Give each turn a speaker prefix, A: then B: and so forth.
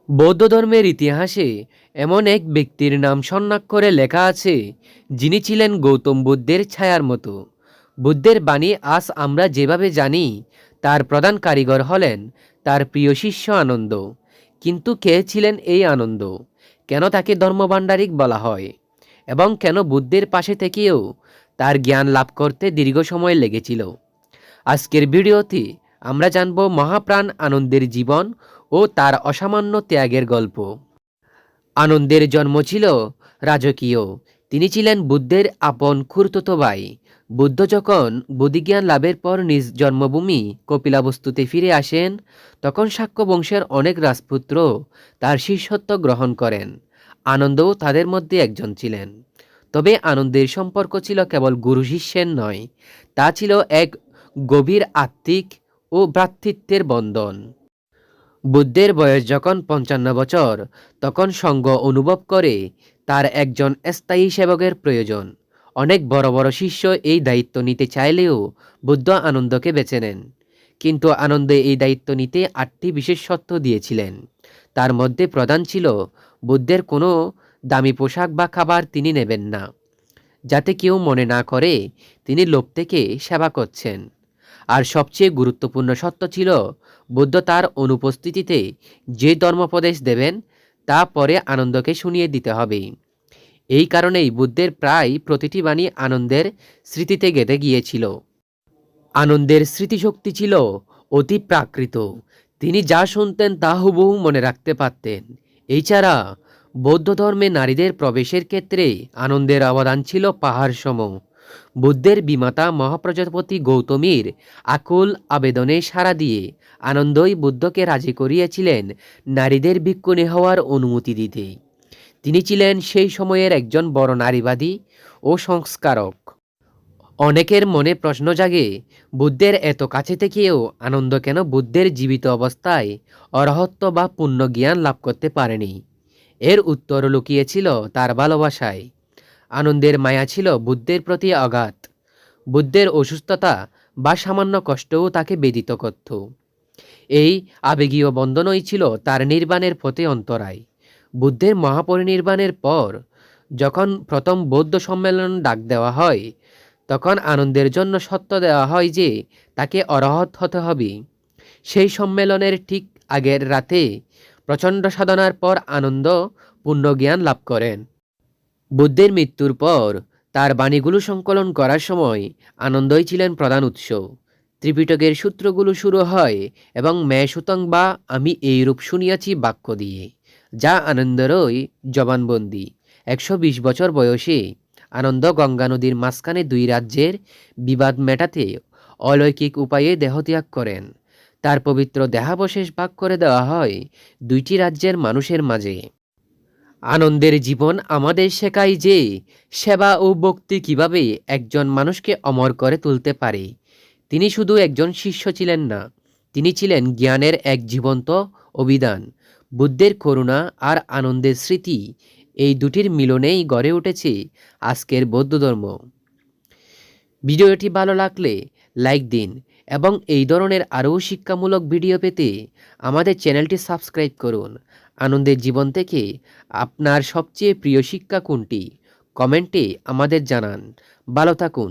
A: বৌদ্ধ ধর্মের ইতিহাসে এমন এক ব্যক্তির নাম স্বর্ণাক্ষরে লেখা আছে, যিনি ছিলেন গৌতম বুদ্ধের ছায়ার মতো। বুদ্ধের বাণী আজ আমরা যেভাবে জানি, তার প্রধান কারিগর হলেন তার প্রিয় শিষ্য আনন্দ। কিন্তু কে ছিলেন এই আনন্দ? কেন তাকে ধর্মভাণ্ডারিক বলা হয়? এবং কেন বুদ্ধের পাশে থেকেও তার জ্ঞান লাভ করতে দীর্ঘ সময় লেগেছিল? আজকের ভিডিওতে আমরা জানব মহাপ্রাণ আনন্দের জীবন ও তার অসামান্য ত্যাগের গল্প। আনন্দের জন্ম ছিল রাজকীয়। তিনি ছিলেন বুদ্ধের আপন খুড়তুতো ভাই। বুদ্ধ যখন বুদ্ধিজ্ঞান লাভের পর নিজ জন্মভূমি কপিলাবস্তুতে ফিরে আসেন, তখন শাক্য বংশের অনেক রাজপুত্র তার শিষ্যত্ব গ্রহণ করেন। আনন্দও তাদের মধ্যে একজন ছিলেন। তবে আনন্দের সম্পর্ক ছিল কেবল গুরু শিষ্যের নয়, তা ছিল এক গভীর আত্মিক ও ভ্রাতৃত্বের বন্ধন। বুদ্ধের বয়স যখন ৫৫ বছর, তখন সঙ্গ অনুভব করে তার একজন স্থায়ী সেবকের প্রয়োজন। অনেক বড় বড় শিষ্য এই দায়িত্ব নিতে চাইলেও বুদ্ধ আনন্দকে বেছে নেন। কিন্তু আনন্দ এই দায়িত্ব নিতে ৮টি বিশেষ শর্ত দিয়েছিলেন। তার মধ্যে প্রধান ছিল, বুদ্ধের কোনো দামি পোশাক বা খাবার তিনি নেবেন না, যাতে কেউ মনে না করে তিনি লোভ থেকে সেবা করছেন। আর সবচেয়ে গুরুত্বপূর্ণ সত্য ছিল, বুদ্ধ তার অনুপস্থিতিতে যে ধর্মোপদেশ দেবেন তা পরে আনন্দকে শুনিয়ে দিতে হবে। এই কারণেই বুদ্ধের প্রায় প্রতিটি বাণী আনন্দের স্মৃতিতে গেঁথে গিয়েছিল। আনন্দের স্মৃতিশক্তি ছিল অতি প্রাকৃত। তিনি যা শুনতেন তা হুবহু মনে রাখতে পারতেন। এছাড়া বৌদ্ধ ধর্মে নারীদের প্রবেশের ক্ষেত্রে আনন্দের অবদান ছিল পাহাড় সম। বুদ্ধের বিমাতা মহাপ্রজাপতি গৌতমীর আকুল আবেদনে সাড়া দিয়ে আনন্দই বুদ্ধকে রাজি করিয়েছিলেন নারীদের ভিক্ষুণী হওয়ার অনুমতি দিতে। তিনি ছিলেন সেই সময়ের একজন বড় নারীবাদী ও সংস্কারক। অনেকের মনে প্রশ্ন জাগে, বুদ্ধের এত কাছে থেকেও আনন্দ কেন বুদ্ধের জীবিত অবস্থায় অরহত্ব বা পূর্ণ জ্ঞান লাভ করতে পারেনি? এর উত্তর লুকিয়েছিল তার ভালোবাসায়। আনন্দের মায়া ছিল বুদ্ধের প্রতি অগাধ। বুদ্ধের অসুস্থতা বা সামান্য কষ্টও তাকে বেদিত করত। এই আবেগীয় বন্ধনই ছিল তার নির্বাণের পথে অন্তরায়। বুদ্ধের মহাপরিনির্বাণের পর যখন প্রথম বৌদ্ধ সম্মেলন ডাক দেওয়া হয়, তখন আনন্দের জন্য সত্য দেওয়া হয় যে তাকে অরহত হতে হবে। সেই সম্মেলনের ঠিক আগের রাতে প্রচণ্ড সাধনার পর আনন্দ পূর্ণ জ্ঞান লাভ করেন। বুদ্ধের মৃত্যুর পর তার বাণীগুলো সংকলন করার সময় আনন্দই ছিলেন প্রধান উৎস। ত্রিপিটকের সূত্রগুলো শুরু হয় এবং মে সুতং বা আমি এইরূপ শুনিয়াছি বাক্য দিয়ে, যা আনন্দেরই জবানবন্দি। ১২০ বছর বয়সে আনন্দ গঙ্গা নদীর মাঝখানে ২ রাজ্যের বিবাদ মেটাতে অলৌকিক উপায়ে দেহত্যাগ করেন। তার পবিত্র দেহাবশেষ ভাগ করে দেওয়া হয় ২টি রাজ্যের মানুষের মাঝে। আনন্দের জীবন আমাদের শেখায় যে সেবা ও ভক্তি কিভাবে একজন মানুষকে অমর করে তুলতে পারে। তিনি শুধু একজন শিষ্য ছিলেন না, তিনি ছিলেন জ্ঞানের এক জীবন্ত অভিধান। বুদ্ধের করুণা আর আনন্দের স্মৃতি, এই দুটির মিলনেই গড়ে উঠেছে আজকের বৌদ্ধ ধর্ম। ভিডিওটি ভালো লাগলে লাইক দিন এবং এই ধরনের আরও শিক্ষামূলক ভিডিও পেতে আমাদের চ্যানেলটি সাবস্ক্রাইব করুন। আনন্দের জীবন থেকে আপনার সবচেয়ে প্রিয় শিক্ষা কোনটি? কমেন্টে আমাদের জানান। ভালো থাকুন।